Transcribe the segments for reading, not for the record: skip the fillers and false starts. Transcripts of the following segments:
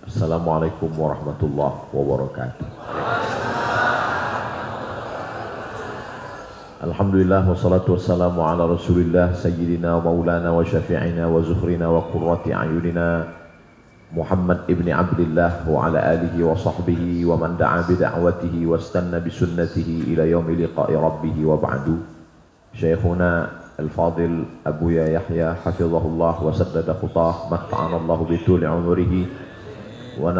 Assalamualaikum warahmatullahi wabarakatuh. Alhamdulillah wassalatu wassalamu ala rasulillah sayyidina wa maulana wa syafi'ina wa zuhrina wa qurrati a'yunina Muhammad ibn Abdullah wa ala alihi wa sahbihi wa man da'a bida'watihi wa istanna bisunnatihi ila yaumi liqa'i rabbih wa ba'du. Syekhuna al-fadil Abu Yahya hafizahullah wa saddada khutah matta'anallahu bituli umurihi wa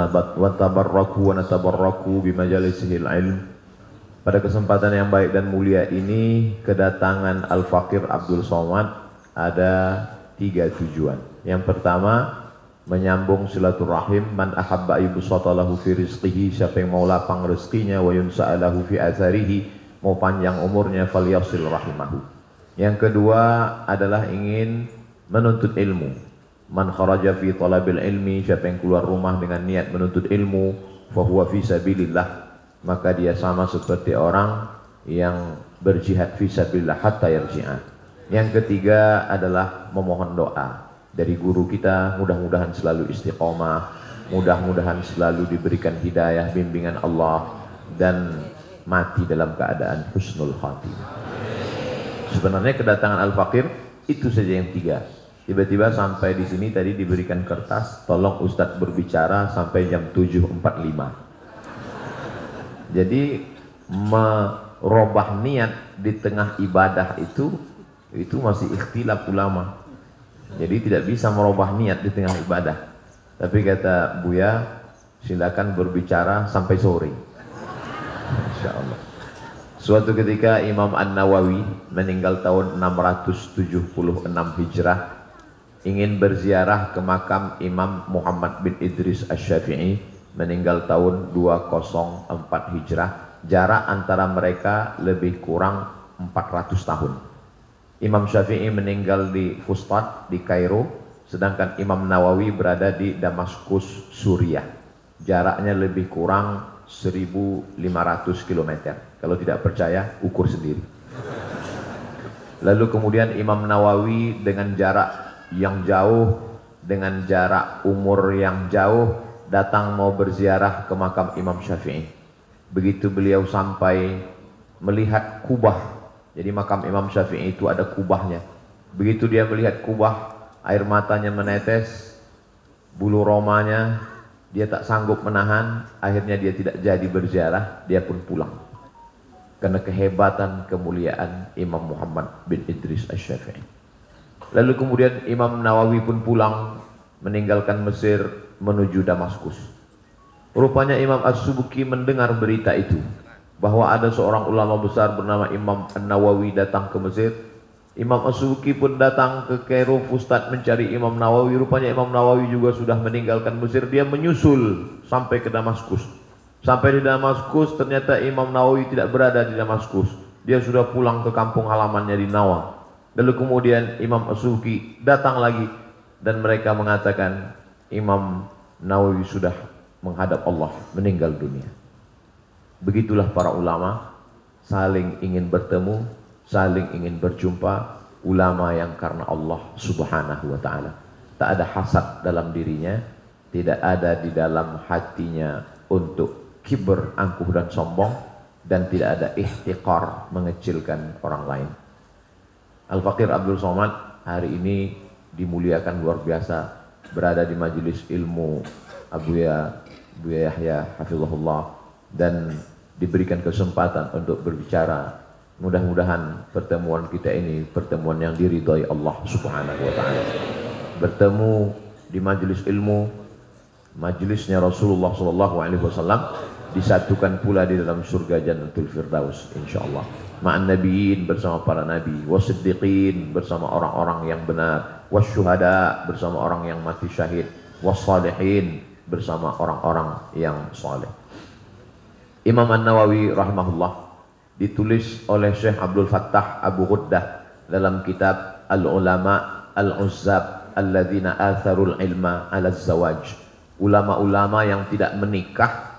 tabarraku wa natabarraku bimajalisihil ilm. Pada kesempatan yang baik dan mulia ini, kedatangan Al-Faqir Abdul Somad ada 3 tujuan. Yang pertama, menyambung silaturahim. Man ahabba yubsata lahu fi rizqihi, siapa yang mau lapang rezekinya, wa yunsa'alahu fi atharihi, mau panjang umurnya, falyasil rahimahu. Yang kedua adalah ingin menuntut ilmu. Man kharaja fi talabil ilmi, siapa yang keluar rumah dengan niat menuntut ilmu, fahuwa fi sabilillah, maka dia sama seperti orang yang berjihad fi sabilillah hatta yarji'a. Yang ketiga adalah memohon doa dari guru kita, mudah-mudahan selalu istiqomah, mudah-mudahan selalu diberikan hidayah, bimbingan Allah, dan mati dalam keadaan husnul khatimah. Sebenarnya kedatangan Al-Faqir itu saja yang 3. Tiba-tiba sampai di sini tadi diberikan kertas, tolong Ustadz berbicara sampai jam 7.45. Jadi merubah niat di tengah ibadah itu masih ikhtilaf ulama. Jadi tidak bisa merubah niat di tengah ibadah. Tapi kata Buya, silakan berbicara sampai sore. Insyaallah. Suatu ketika Imam An-Nawawi meninggal tahun 676 Hijrah, ingin berziarah ke makam Imam Muhammad bin Idris Asy-Syafi'i, meninggal tahun 204 Hijrah. Jarak antara mereka lebih kurang 400 tahun. Imam Syafi'i meninggal di Fustat di Kairo, sedangkan Imam Nawawi berada di Damaskus, Suriah. Jaraknya lebih kurang 1.500 km. Kalau tidak percaya, ukur sendiri. Lalu kemudian Imam Nawawi dengan jarak yang jauh, dengan jarak umur yang jauh, datang mau berziarah ke makam Imam Syafi'i. Begitu beliau sampai, melihat kubah. Jadi makam Imam Syafi'i itu ada kubahnya. Begitu dia melihat kubah, air matanya menetes, bulu romanya dia tak sanggup menahan. Akhirnya dia tidak jadi berziarah, dia pun pulang. Karena kehebatan, kemuliaan Imam Muhammad bin Idris Asy-Syafi'i. Lalu kemudian Imam Nawawi pun pulang, meninggalkan Mesir menuju Damaskus. Rupanya Imam As-Subuki mendengar berita itu, bahwa ada seorang ulama besar bernama Imam An-Nawawi datang ke Mesir. Imam As-Subuki pun datang ke Kairo Fustat mencari Imam Nawawi. Rupanya Imam Nawawi juga sudah meninggalkan Mesir. Dia menyusul sampai ke Damaskus. Sampai di Damaskus, ternyata Imam Nawawi tidak berada di Damaskus. Dia sudah pulang ke kampung halamannya di Nawa. Lalu kemudian Imam As-Subuki datang lagi, dan mereka mengatakan Imam Nawawi sudah menghadap Allah, meninggal dunia. Begitulah para ulama, saling ingin bertemu, saling ingin berjumpa. Ulama yang karena Allah subhanahu wa ta'ala. Tak ada hasad dalam dirinya, tidak ada di dalam hatinya untuk kibr, angkuh dan sombong, dan tidak ada ihtiqar, mengecilkan orang lain. Al-Faqir Abdul Somad hari ini dimuliakan luar biasa, berada di majelis ilmu Abu Yahya hafizahullah, dan diberikan kesempatan untuk berbicara. Mudah-mudahan pertemuan kita ini pertemuan yang diridhai Allah subhanahu wa ta'ala. Bertemu di majelis ilmu, majelisnya Rasulullah SAW, disatukan pula di dalam surga Jannatul Firdaus insyaallah. Ma'an nabiyyin, bersama para nabi, wasiddiqin, bersama orang-orang yang benar, wasyuhada, bersama orang yang mati syahid, wassalihin, bersama orang-orang yang saleh. Imam An-Nawawi rahimahullah ditulis oleh Syekh Abdul Fattah Abu Ghuddah dalam kitab Al-Ulama Al-Uzzab Alladzina Atharul Ilma Ala Zawaj. Ulama-ulama yang tidak menikah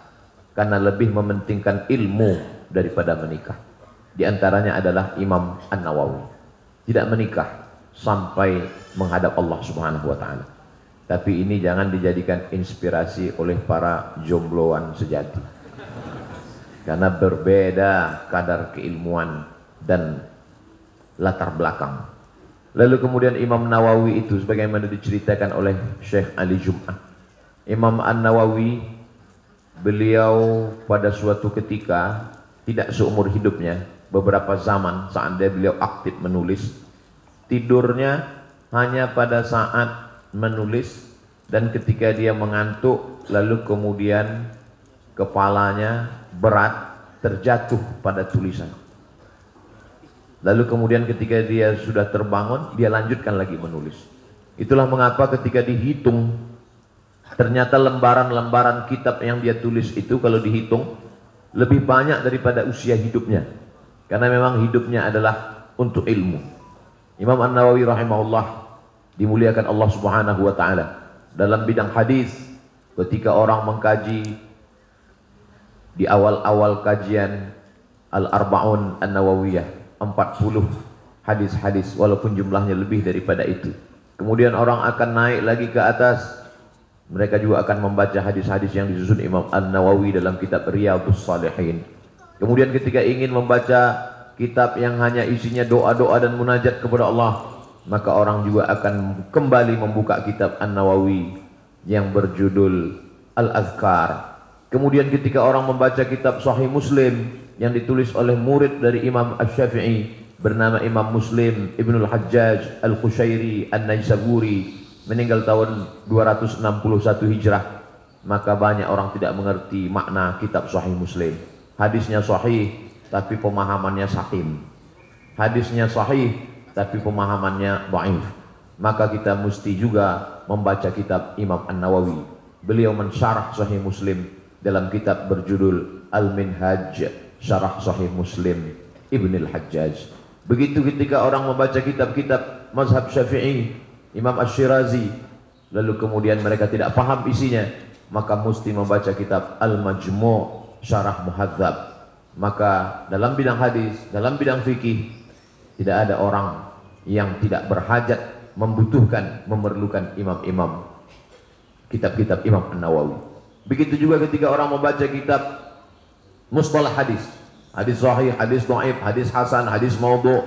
karena lebih mementingkan ilmu daripada menikah. Di antaranya adalah Imam An-Nawawi. Tidak menikah sampai menghadap Allah subhanahu wa ta'ala. Tapi ini jangan dijadikan inspirasi oleh para jombloan sejati. Karena berbeda kadar keilmuan dan latar belakang. Lalu kemudian Imam Nawawi itu sebagaimana diceritakan oleh Syekh Ali Jum'ah. Imam An-Nawawi, beliau pada suatu ketika, tidak seumur hidupnya, beberapa zaman saat beliau aktif menulis, tidurnya hanya pada saat menulis dan ketika dia mengantuk, lalu kemudian kepalanya berat terjatuh pada tulisan. Lalu kemudian ketika dia sudah terbangun, dia lanjutkan lagi menulis. Itulah mengapa ketika dihitung, ternyata lembaran-lembaran kitab yang dia tulis itu kalau dihitung lebih banyak daripada usia hidupnya. Karena memang hidupnya adalah untuk ilmu. Imam An-Nawawi rahimahullah dimuliakan Allah Subhanahu wa taala. Dalam bidang hadis, ketika orang mengkaji di awal-awal kajian Al-Arba'un An-Nawawiyah, 40 hadis-hadis, walaupun jumlahnya lebih daripada itu. Kemudian orang akan naik lagi ke atas, mereka juga akan membaca hadis-hadis yang disusun Imam An-Nawawi dalam kitab Riyadhus Shalihin. Kemudian ketika ingin membaca kitab yang hanya isinya doa-doa dan munajat kepada Allah, maka orang juga akan kembali membuka kitab An-Nawawi yang berjudul Al-Azkar. Kemudian ketika orang membaca kitab Sahih Muslim yang ditulis oleh murid dari Imam Asy-Syafi'i bernama Imam Muslim Ibnul Hajjaj Al-Qushairi An-Naisaburi, meninggal tahun 261 Hijrah, maka banyak orang tidak mengerti makna kitab Sahih Muslim. Hadisnya sahih tapi pemahamannya sahim. Hadisnya sahih tapi pemahamannya dhaif. Maka kita mesti juga membaca kitab Imam An-Nawawi. Beliau mensyarah Sahih Muslim dalam kitab berjudul Al-Minhaj Syarah Sahih Muslim Ibnul Hajjaj. Begitu ketika orang membaca kitab-kitab mazhab Syafi'i, Imam Asy-Syirazi, lalu kemudian mereka tidak paham isinya, maka mesti membaca kitab Al-Majmu' Syarah Muhadzab. Maka dalam bidang hadis, dalam bidang fikih, tidak ada orang yang tidak berhajat, membutuhkan, memerlukan imam-imam kitab-kitab Imam An-Nawawi. Begitu juga ketika orang membaca kitab mustalah hadis, hadis sahih, hadis dhaif, hadis hasan, hadis maudhu'.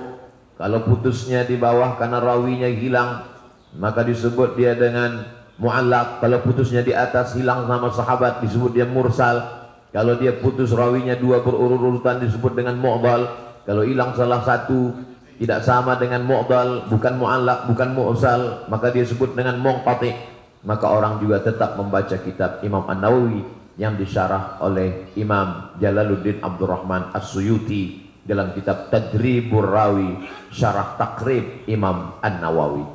Kalau putusnya di bawah karena rawinya hilang, maka disebut dia dengan mu'allaq. Kalau putusnya di atas hilang sama sahabat, disebut dia mursal. Kalau dia putus rawinya dua berurut-urutan, disebut dengan mu'dal. Kalau hilang salah satu, tidak sama dengan mu'dal, bukan mu'allaq, bukan mursal, maka dia sebut dengan munqati'. Maka orang juga tetap membaca kitab Imam An-Nawawi yang disyarah oleh Imam Jalaluddin Abdurrahman As-Suyuti dalam kitab Tadribur Rawi Syarah Takrib Imam An-Nawawi.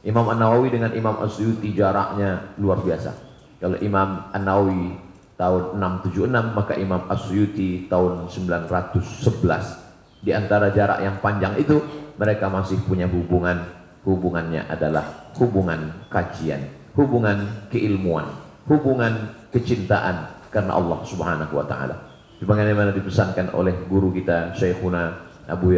Imam An-Nawawi dengan Imam As-Suyuti jaraknya luar biasa. Kalau Imam An-Nawawi tahun 676, maka Imam As-Suyuti tahun 911. Di antara jarak yang panjang itu, mereka masih punya hubungan. Hubungannya adalah hubungan kajian, hubungan keilmuan, hubungan kecintaan karena Allah Subhanahu wa taala. Sebagaimana dipesankan oleh guru kita Syekhuna Abu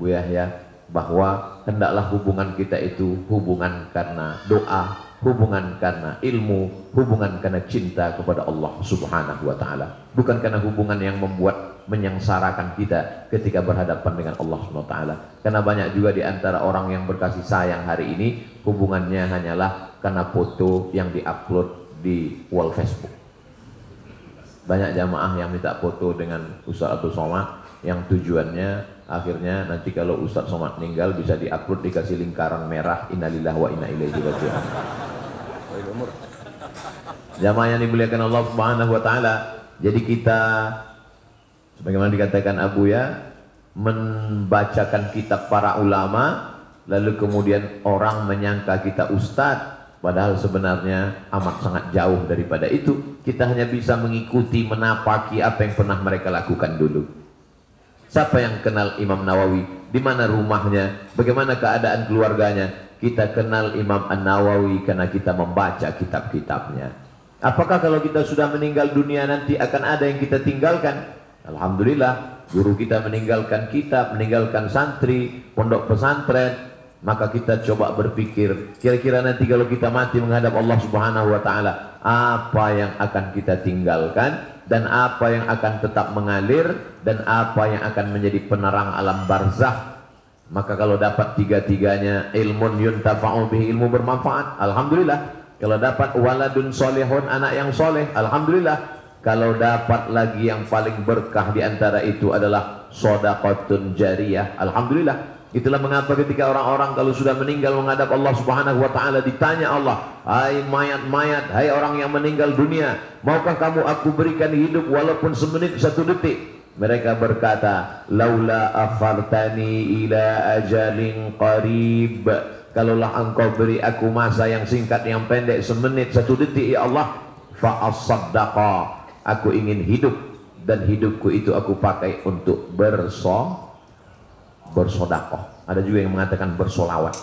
Yahya, bahwa hendaklah hubungan kita itu hubungan karena doa, hubungan karena ilmu, hubungan karena cinta kepada Allah Subhanahu wa taala. Bukan karena hubungan yang membuat menyengsarakan kita ketika berhadapan dengan Allah Subhanahu wa taala. Karena banyak juga di antara orang yang berkasih sayang hari ini hubungannya hanyalah karena foto yang diupload di wall Facebook. Banyak jamaah yang minta foto dengan Ustaz Abdul Somad yang tujuannya akhirnya nanti kalau Ustaz Somad meninggal bisa diupload, dikasih lingkaran merah innalillahi wa inna ilaihi raji'un. Jamaah yang dimuliakan Allah Subhanahu wa taala, jadi kita sebagaimana dikatakan Abu ya, membacakan kitab para ulama, lalu kemudian orang menyangka kita ustadz, padahal sebenarnya amat sangat jauh daripada itu. Kita hanya bisa mengikuti, menapaki apa yang pernah mereka lakukan dulu. Siapa yang kenal Imam Nawawi? Di mana rumahnya? Bagaimana keadaan keluarganya? Kita kenal Imam An-Nawawi karena kita membaca kitab-kitabnya. Apakah kalau kita sudah meninggal dunia nanti akan ada yang kita tinggalkan? Alhamdulillah, guru kita meninggalkan kitab, meninggalkan santri, pondok pesantren, Maka kita coba berpikir, kira-kira nanti kalau kita mati menghadap Allah Subhanahu wa taala, apa yang akan kita tinggalkan dan apa yang akan tetap mengalir dan apa yang akan menjadi penerang alam barzakh. Maka kalau dapat tiga-tiganya, ilmun yuntafa'u bihi, ilmu bermanfaat, alhamdulillah. Kalau dapat waladun solehun, anak yang soleh, alhamdulillah. Kalau dapat lagi yang paling berkah di antara itu adalah shadaqatun jariyah, alhamdulillah. Itulah mengapa ketika orang-orang kalau sudah meninggal menghadap Allah Subhanahu wa taala, ditanya Allah, hai mayat-mayat, hai orang yang meninggal dunia, maukah kamu aku berikan hidup walaupun semenit, satu detik? Mereka berkata, laula akhartani ila ajalin qarib, kalaulah engkau beri aku masa yang singkat, yang pendek, semenit, satu detik ya Allah, fa asaddaqa, aku ingin hidup dan hidupku itu aku pakai untuk bersodakoh. Ada juga yang mengatakan bersolawat.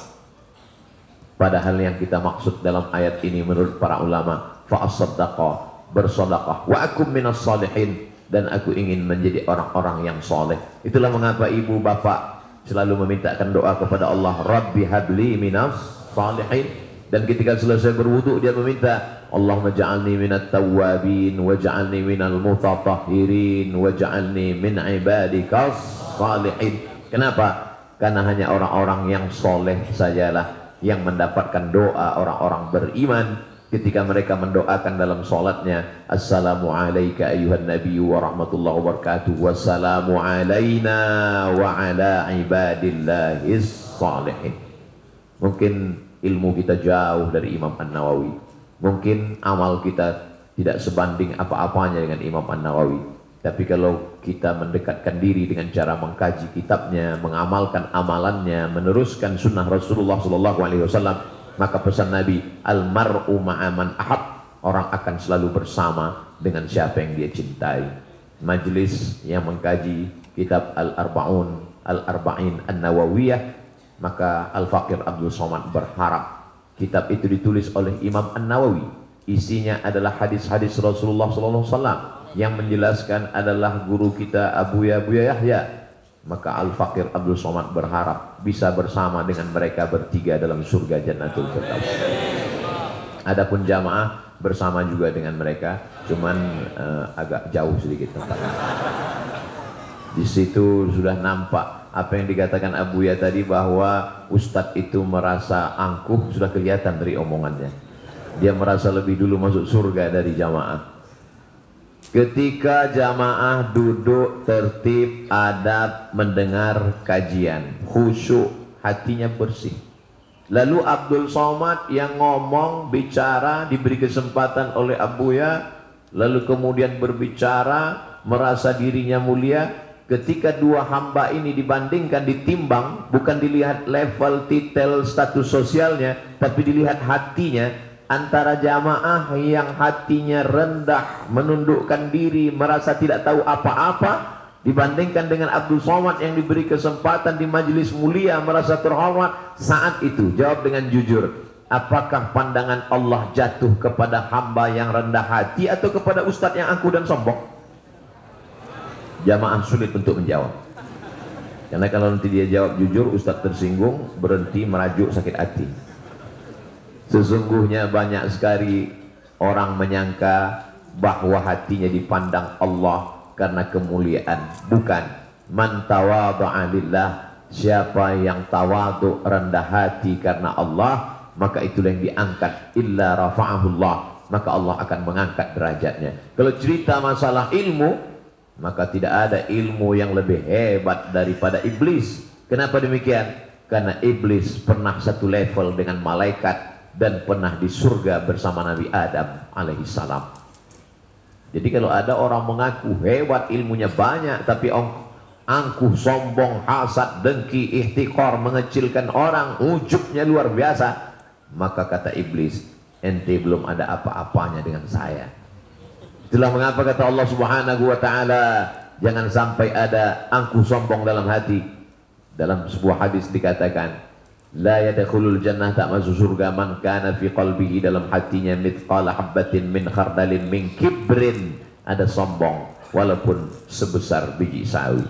Padahal yang kita maksud dalam ayat ini menurut para ulama, fa'asaddaqa, bersodakoh, wa akum minas salihin, dan aku ingin menjadi orang-orang yang soleh. Itulah mengapa ibu bapak selalu memintakan doa kepada Allah, Rabbi habli minas salihin. Dan ketika selesai berwudu dia meminta, Allahumma ja'alni minat tawwabin waj'alni minal mutatahhirin waj'alni min ibadikas salihin. Kenapa? Karena hanya orang-orang yang soleh sajalah yang mendapatkan doa orang-orang beriman ketika mereka mendoakan dalam sholatnya, assalamu alayka ayyuhan nabiyyu wa rahmatullahi wa barakatuh, wassalamu alayna wa ala ibadillahis salihin. Mungkin ilmu kita jauh dari Imam An-Nawawi, mungkin amal kita tidak sebanding apa-apanya dengan Imam An-Nawawi. Tapi kalau kita mendekatkan diri dengan cara mengkaji kitabnya, mengamalkan amalannya, meneruskan sunnah Rasulullah SAW, maka pesan Nabi, almar'u ma'aman ahab, orang akan selalu bersama dengan siapa yang dia cintai. Majelis yang mengkaji kitab Al-Arba'in An-Nawawiyah, maka Al-Faqir Abdul Somad berharap kitab itu ditulis oleh Imam An-Nawawi. Isinya adalah hadis-hadis Rasulullah SAW, yang menjelaskan adalah guru kita Abuya Yahya. Maka Al-Faqir Abdul Somad berharap bisa bersama dengan mereka bertiga dalam surga Jannatul Firdaus. Adapun jamaah bersama juga dengan mereka, cuman agak jauh sedikit tempatnya. Di situ sudah nampak apa yang dikatakan Abuya tadi, bahwa Ustadz itu merasa angkuh, sudah kelihatan dari omongannya. Dia merasa lebih dulu masuk surga dari jamaah. Ketika jamaah duduk tertib, adab, mendengar kajian, khusyuk, hatinya bersih. Lalu Abdul Somad yang ngomong, bicara, diberi kesempatan oleh Abuya, lalu kemudian berbicara, merasa dirinya mulia. Ketika dua hamba ini dibandingkan, ditimbang, bukan dilihat level, titel, status sosialnya, tapi dilihat hatinya. Antara jamaah yang hatinya rendah, menundukkan diri, merasa tidak tahu apa-apa, dibandingkan dengan Abdul Somad yang diberi kesempatan di majelis mulia, merasa terhormat. Saat itu jawab dengan jujur, apakah pandangan Allah jatuh kepada hamba yang rendah hati atau kepada ustadz yang angkuh dan sombong? Jamaah sulit untuk menjawab, karena kalau nanti dia jawab jujur, ustadz tersinggung, berhenti, merajuk, sakit hati. Sesungguhnya banyak sekali orang menyangka bahwa hatinya dipandang Allah karena kemuliaan. Bukan. Man tawadhu'a lillah, siapa yang tawadhu, rendah hati karena Allah, maka itulah yang diangkat. Illa rafa'ahullah, maka Allah akan mengangkat derajatnya. Kalau cerita masalah ilmu, maka tidak ada ilmu yang lebih hebat daripada iblis. Kenapa demikian? Karena iblis pernah satu level dengan malaikat dan pernah di surga bersama Nabi Adam alaihissalam. Jadi kalau ada orang mengaku hebat, ilmunya banyak, tapi angkuh, sombong, hasad, dengki, ihtikor, mengecilkan orang, ujubnya luar biasa, maka kata iblis, ente belum ada apa-apanya dengan saya. Itulah mengapa kata Allah Subhanahu wa ta'ala, jangan sampai ada angkuh sombong dalam hati. Dalam sebuah hadis dikatakan, la yadkhulul jannah, tak masuk surga, man kana fi qalbihi, dalam hatinya mithqala habbatin min khardalin min kibrin, ada sombong walaupun sebesar biji sawi.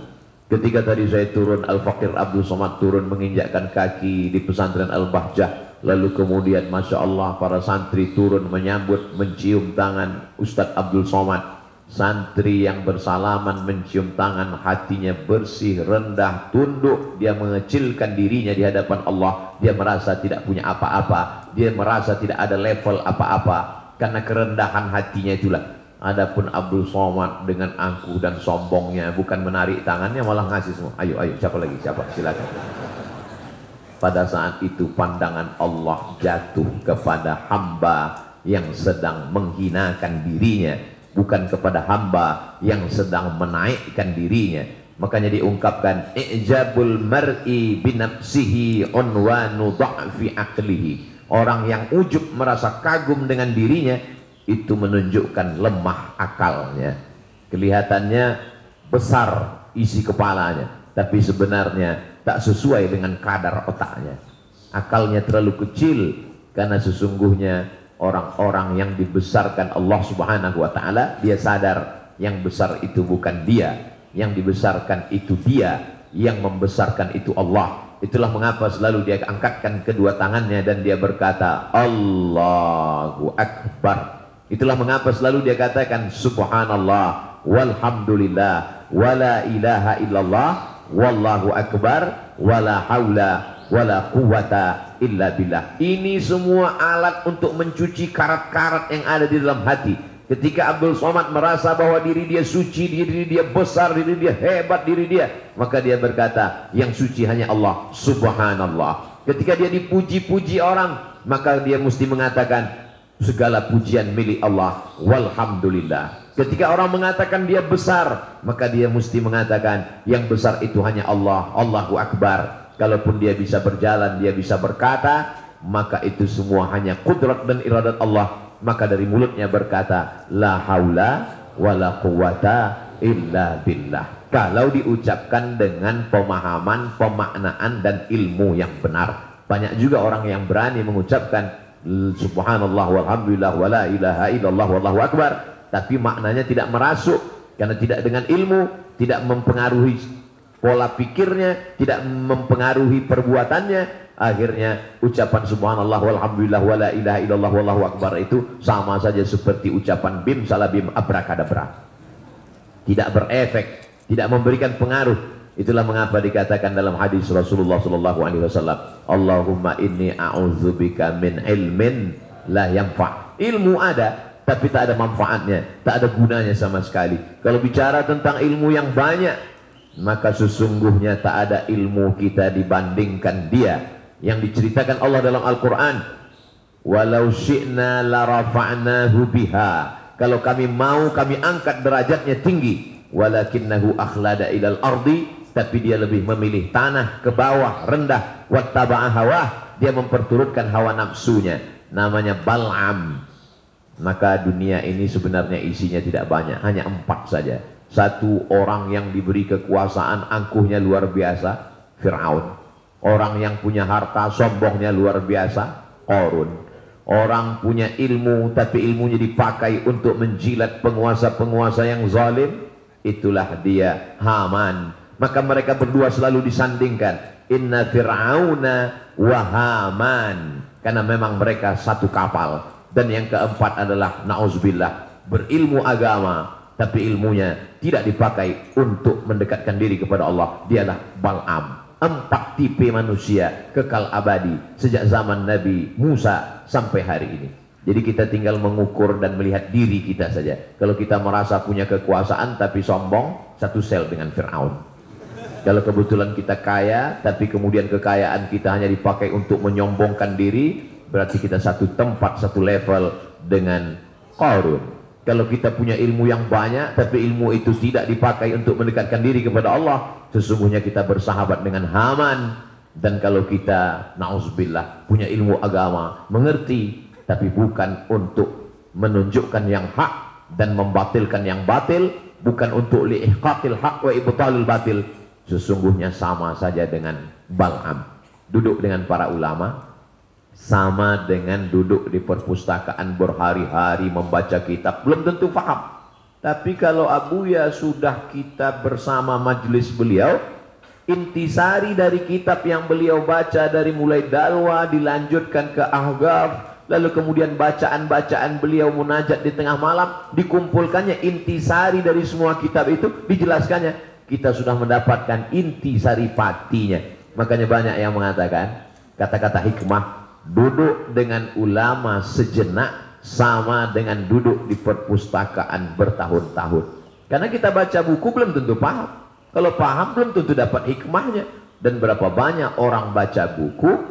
Ketika tadi saya turun, Al-Faqir Abdul Somad turun menginjakkan kaki di pesantren Al-Bahjah, lalu kemudian Masya Allah para santri turun menyambut, mencium tangan Ustadz Abdul Somad. Santri yang bersalaman mencium tangan, hatinya bersih, rendah, tunduk, dia mengecilkan dirinya di hadapan Allah. Dia merasa tidak punya apa-apa, dia merasa tidak ada level apa-apa, karena kerendahan hatinya itulah. Adapun Abdul Somad dengan angkuh dan sombongnya, bukan menarik tangannya, malah ngasih semua. Ayo, ayo, siapa lagi? Siapa? Silakan. Pada saat itu pandangan Allah jatuh kepada hamba yang sedang menghinakan dirinya, bukan kepada hamba yang sedang menaikkan dirinya. Makanya diungkapkan, i'jabul mar'i binafsihi unwanu dha'fi aqlihi. Orang yang ujub merasa kagum dengan dirinya, itu menunjukkan lemah akalnya. Kelihatannya besar isi kepalanya, tapi sebenarnya tak sesuai dengan kadar otaknya. Akalnya terlalu kecil, karena sesungguhnya orang-orang yang dibesarkan Allah Subhanahu wa ta'ala, dia sadar yang besar itu bukan dia, yang dibesarkan itu dia, yang membesarkan itu Allah. Itulah mengapa selalu dia angkatkan kedua tangannya dan dia berkata Allahu Akbar. Itulah mengapa selalu dia katakan subhanallah walhamdulillah wala ilaha illallah wallahu akbar wala haula wala quwata illa billah. Ini semua alat untuk mencuci karat-karat yang ada di dalam hati. Ketika Abdul Somad merasa bahwa diri dia suci, diri dia besar, diri dia hebat, diri dia, maka dia berkata yang suci hanya Allah, subhanallah. Ketika dia dipuji-puji orang, maka dia mesti mengatakan segala pujian milik Allah, walhamdulillah. Ketika orang mengatakan dia besar, maka dia mesti mengatakan yang besar itu hanya Allah, Allahu Akbar. Kalaupun dia bisa berjalan, dia bisa berkata, maka itu semua hanya kudrat dan iradat Allah. Maka dari mulutnya berkata la haula wala quwata illa billah. Kalau diucapkan dengan pemahaman, pemaknaan dan ilmu yang benar. Banyak juga orang yang berani mengucapkan subhanallah walhamdulillah wala ilaha illallah wallahu akbar, tapi maknanya tidak merasuk, karena tidak dengan ilmu, tidak mempengaruhi pola pikirnya, tidak mempengaruhi perbuatannya. Akhirnya ucapan subhanallah walhamdulillah wala ilaha illallah wallahu akbar itu sama saja seperti ucapan bim salabim abrakadabra, tidak berefek, tidak memberikan pengaruh. Itulah mengapa dikatakan dalam hadis Rasulullah sallallahu alaihi wasallam, Allahumma inni a'udzubika min ilmin la yanfa'. Ilmu ada tapi tak ada manfaatnya, tak ada gunanya sama sekali. Kalau bicara tentang ilmu yang banyak, maka sesungguhnya tak ada ilmu kita dibandingkan dia. Yang diceritakan Allah dalam Al-Quran, walau syi'na la rafa'nahu biha. Kalau kami mau, kami angkat derajatnya tinggi. Walakinnahu akhlada ilal ardi, tapi dia lebih memilih tanah ke bawah, rendah. Wattaba'a hawah, dia memperturutkan hawa nafsunya. Namanya Bal'am. Maka dunia ini sebenarnya isinya tidak banyak, hanya 4 saja. Satu, orang yang diberi kekuasaan, angkuhnya luar biasa, Fir'aun. Orang yang punya harta, sombongnya luar biasa, Qarun. Orang punya ilmu, tapi ilmunya dipakai untuk menjilat penguasa-penguasa yang zalim, itulah dia, Haman. Maka mereka berdua selalu disandingkan, inna fir'auna wa Haman, karena memang mereka satu kapal. Dan yang keempat adalah na'udzubillah, berilmu agama, tapi ilmunya tidak dipakai untuk mendekatkan diri kepada Allah. Dialah Bal'am. 4 tipe manusia kekal abadi sejak zaman Nabi Musa sampai hari ini. Jadi kita tinggal mengukur dan melihat diri kita saja. Kalau kita merasa punya kekuasaan tapi sombong, satu sel dengan Fir'aun. Kalau kebetulan kita kaya tapi kemudian kekayaan kita hanya dipakai untuk menyombongkan diri, berarti kita satu tempat, satu level dengan Qarun. Kalau kita punya ilmu yang banyak tapi ilmu itu tidak dipakai untuk mendekatkan diri kepada Allah, sesungguhnya kita bersahabat dengan Haman. Dan kalau kita na'udzubillah punya ilmu agama, mengerti, tapi bukan untuk menunjukkan yang hak dan membatilkan yang batil, bukan untuk li'ihqaqil haq wa ibtalil batil, sesungguhnya sama saja dengan Bal'am. Duduk dengan para ulama sama dengan duduk di perpustakaan berhari-hari membaca kitab, belum tentu paham. Tapi kalau Abuya sudah kita bersama majelis beliau, intisari dari kitab yang beliau baca dari mulai Dalwa dilanjutkan ke Ahqaf, lalu kemudian bacaan-bacaan beliau munajat di tengah malam, dikumpulkannya intisari dari semua kitab itu, dijelaskannya, kita sudah mendapatkan intisari patinya. Makanya banyak yang mengatakan kata-kata hikmah, duduk dengan ulama sejenak sama dengan duduk di perpustakaan bertahun-tahun. Karena kita baca buku belum tentu paham, kalau paham belum tentu dapat hikmahnya. Dan berapa banyak orang baca buku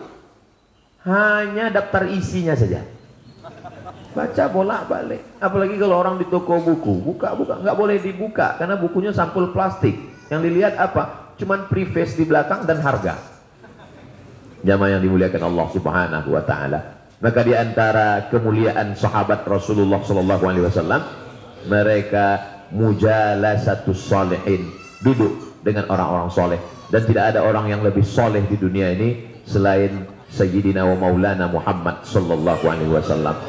hanya daftar isinya saja, baca bolak-balik. Apalagi kalau orang di toko buku, buka-buka, nggak boleh dibuka karena bukunya sampul plastik. Yang dilihat apa? Cuman preface di belakang dan harga. Jamaah yang dimuliakan Allah Subhanahu wa taala. Maka di antara kemuliaan sahabat Rasulullah sallallahu alaihi wasallam, mereka mujalasatus sholihin, duduk dengan orang-orang soleh. Dan tidak ada orang yang lebih soleh di dunia ini selain Sayyidina wa Maulana Muhammad sallallahu alaihi wasallam.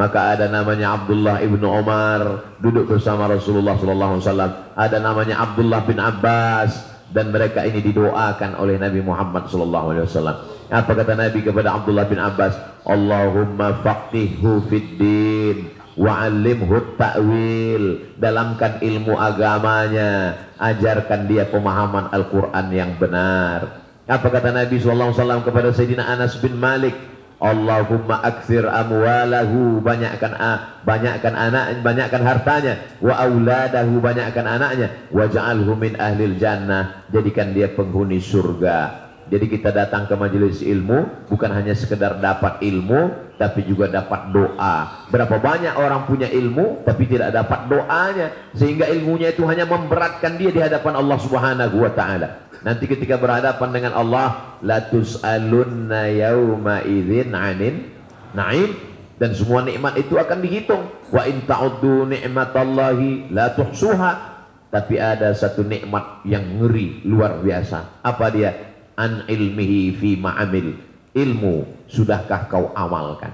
Maka ada namanya Abdullah ibnu Umar duduk bersama Rasulullah sallallahu alaihi wasallam. Ada namanya Abdullah bin Abbas, dan mereka ini didoakan oleh Nabi Muhammad sallallahu alaihi wasallam. Apa kata Nabi kepada Abdullah bin Abbas? Allahumma faqihhu fid din wa 'allimhu ta'wil. Dalamkan ilmu agamanya, ajarkan dia pemahaman Al-Qur'an yang benar. Apa kata Nabi sallallahu alaihi wasallam kepada Sayyidina Anas bin Malik? Allahumma aktsir amwalahu, banyakkan anak, banyakkan hartanya, wa auladahu, banyakkan anaknya, waj'alhu min ahlil jannah, jadikan dia penghuni surga. Jadi kita datang ke majelis ilmu bukan hanya sekedar dapat ilmu, tapi juga dapat doa. Berapa banyak orang punya ilmu tapi tidak dapat doanya, sehingga ilmunya itu hanya memberatkan dia di hadapan Allah Subhanahu wa taala. Nanti ketika berhadapan dengan Allah, la tus'alunna yauma idzin 'anin na'im, dan semua nikmat itu akan dihitung. Wa in ta'uddu ni'matallahi la tuhsuha. Tapi ada satu nikmat yang ngeri luar biasa. Apa dia? An ilmihi fi ma'amil. Ilmu sudahkah kau amalkan?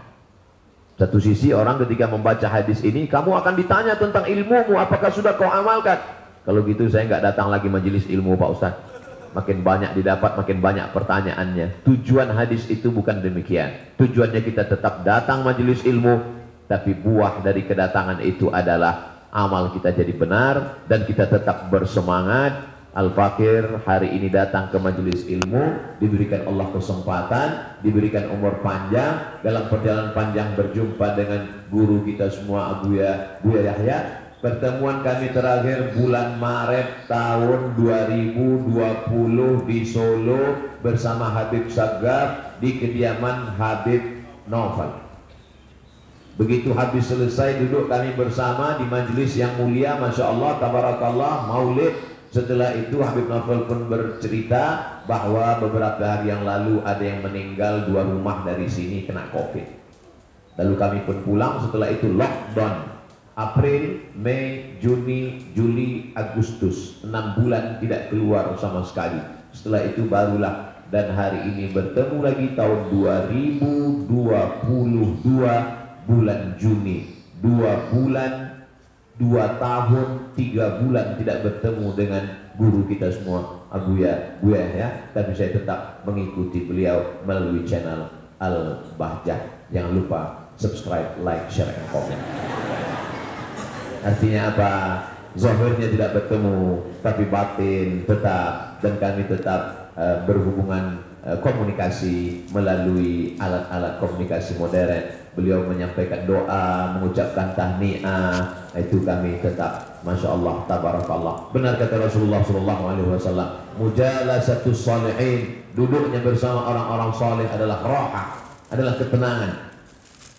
Satu sisi orang ketika membaca hadis ini, kamu akan ditanya tentang ilmumu, apakah sudah kau amalkan? Kalau gitu saya nggak datang lagi majelis ilmu Pak Ustaz. Makin banyak didapat, makin banyak pertanyaannya. Tujuan hadis itu bukan demikian. Tujuannya kita tetap datang majelis ilmu, tapi buah dari kedatangan itu adalah amal kita jadi benar, dan kita tetap bersemangat. Al-Fakir hari ini datang ke majelis ilmu, diberikan Allah kesempatan, diberikan umur panjang, dalam perjalanan panjang berjumpa dengan guru kita semua, Buya Yahya. Pertemuan kami terakhir bulan Maret tahun 2020 di Solo bersama Habib Sagaf di kediaman Habib Novel. Begitu habis selesai duduk kami bersama di majelis yang mulia, Masya Allah, Tabarakallah, Maulid. Setelah itu Habib Novel pun bercerita bahwa beberapa hari yang lalu ada yang meninggal 2 rumah dari sini kena COVID. Lalu kami pun pulang. Setelah itu lockdown, April, Mei, Juni, Juli, Agustus, 6 bulan tidak keluar sama sekali. Setelah itu barulah, dan hari ini bertemu lagi tahun 2022 bulan Juni. 2 bulan, 2 tahun, 3 bulan tidak bertemu dengan guru kita semua, Buya ya. Tapi saya tetap mengikuti beliau melalui channel Al-Bahjah. Jangan lupa subscribe, like, share, and comment. Artinya apa? Zahirnya tidak bertemu, tapi batin tetap, dan kami tetap berhubungan komunikasi melalui alat-alat komunikasi modern. Beliau menyampaikan doa, mengucapkan tahniah, itu kami tetap, Masya Allah, Tabarakallah. Benar kata Rasulullah SAW, mujalasatus sholihin, duduknya bersama orang-orang soleh adalah rohah, adalah ketenangan.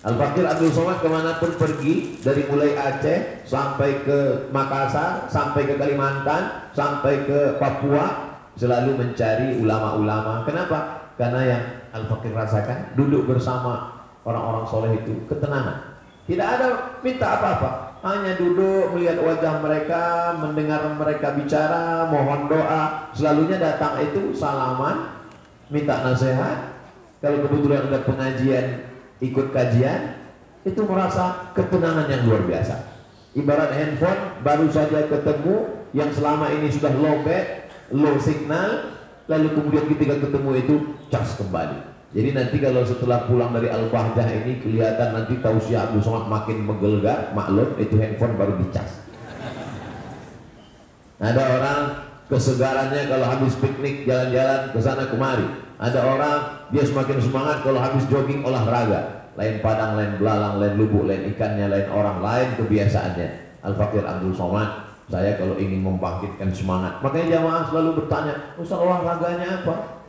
Al-Fakir Abdul Somad kemanapun pergi, dari mulai Aceh sampai ke Makassar, sampai ke Kalimantan, sampai ke Papua, selalu mencari ulama-ulama. Kenapa? Karena yang Al-Fakir rasakan, duduk bersama orang-orang soleh itu ketenangan. Tidak ada minta apa-apa, hanya duduk melihat wajah mereka, mendengar mereka bicara, mohon doa. Selalunya datang itu salaman, minta nasihat. Kalau kebetulan ada pengajian, ikut kajian, itu merasa ketenangan yang luar biasa. Ibarat handphone baru saja ketemu, yang selama ini sudah lowbat, low signal, lalu kemudian ketika ketemu itu cas kembali. Jadi nanti kalau setelah pulang dari Al-Bahjah ini kelihatan nanti tausiah Abdul Somad makin menggelegar, maklum itu handphone baru dicas. Ada orang kesegarannya kalau habis piknik jalan-jalan ke sana kemari. Ada orang dia semakin semangat kalau habis jogging olahraga. Lain padang, lain belalang, lain lubuk, lain ikannya, lain orang, lain kebiasaannya. Al-Fakir Abdul Somad, saya kalau ingin membangkitkan semangat, makanya jamaah selalu bertanya, Ustaz olahraganya apa?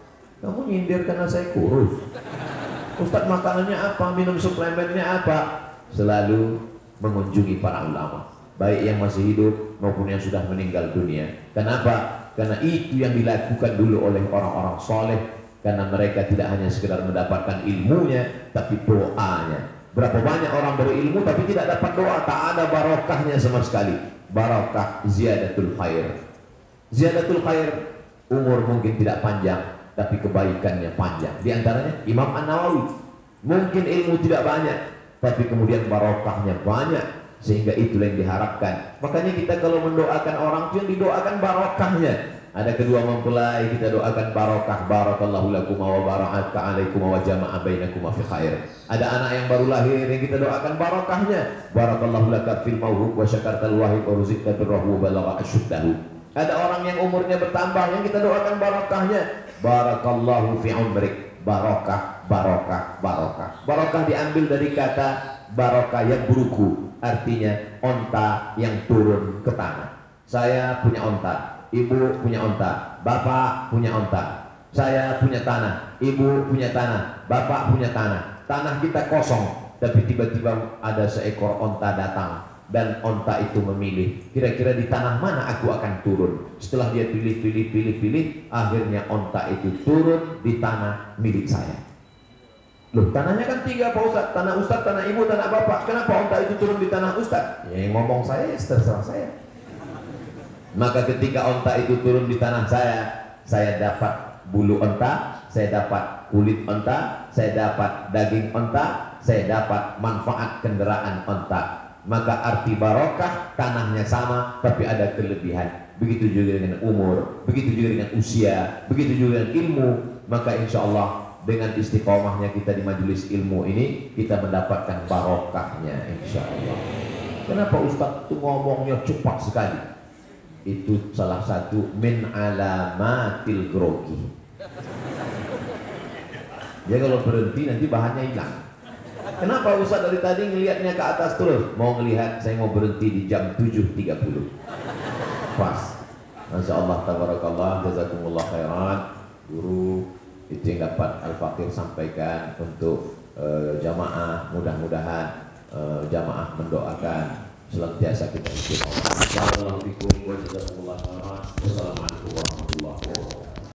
Kamu nyindir karena saya kurus. Ustaz makanannya apa? Minum suplemennya apa? Selalu mengunjungi para ulama, baik yang masih hidup maupun yang sudah meninggal dunia. Kenapa? Karena itu yang dilakukan dulu oleh orang-orang soleh. Karena mereka tidak hanya sekedar mendapatkan ilmunya, tapi doanya. Berapa banyak orang berilmu tapi tidak dapat doa, tak ada barokahnya sama sekali. Barakah ziyadatul khair. Ziyadatul khair, umur mungkin tidak panjang, tapi kebaikannya panjang. Di antaranya Imam An-Nawawi, mungkin ilmu tidak banyak, tapi kemudian barokahnya banyak, sehingga itulah yang diharapkan. Makanya kita kalau mendoakan orang itu yang didoakan barokahnya. Ada kedua mempelai kita doakan barokah, barakallahu lakum wa baraka alaikum wa jama'a bainakum fi khair. Ada anak yang baru lahir yang kita doakan barokahnya, barakallahu laka fil mawhub wa syakartal wahid wa ruzqta birrahu wa balagha asyuddahu. Ada orang yang umurnya bertambah yang kita doakan barokahnya, barakallahu fi umrik, barokah, barokah, barokah. Barokah diambil dari kata barokah yang buruku, artinya onta yang turun ke tanah. Saya punya onta, ibu punya onta, bapak punya onta, saya punya tanah, ibu punya tanah, bapak punya tanah. Tanah kita kosong, tapi tiba-tiba ada seekor onta datang, dan onta itu memilih, kira-kira di tanah mana aku akan turun. Setelah dia pilih, akhirnya onta itu turun di tanah milik saya. Loh, tanahnya kan 3 Pak Ustaz, tanah Ustaz, tanah ibu, tanah bapak. Kenapa onta itu turun di tanah Ustaz? Ya, yang ngomong saya terserah saya. Maka ketika onta itu turun di tanah saya dapat bulu onta, saya dapat kulit onta, saya dapat daging onta, saya dapat manfaat kendaraan onta. Maka arti barokah, tanahnya sama tapi ada kelebihan. Begitu juga dengan umur, begitu juga dengan usia, begitu juga dengan ilmu. Maka insya Allah dengan istiqomahnya kita di majelis ilmu ini, kita mendapatkan barokahnya insya Allah. Kenapa Ustaz itu ngomongnya cepat sekali? Itu salah satu min alamatil grogi. Dia kalau berhenti nanti bahannya hilang. Kenapa Ustaz dari tadi ngelihatnya ke atas terus? Mau ngelihat saya mau berhenti di jam 7.30. Pas. Masya Allah, tabarakallah, jazakumullah khairan. Guru, itu yang dapat Al-Fakir sampaikan untuk jamaah. Mudah-mudahan jamaah mendoakan senantiasa kita istiqomah. Barakallahu fikum wa jazakumullah.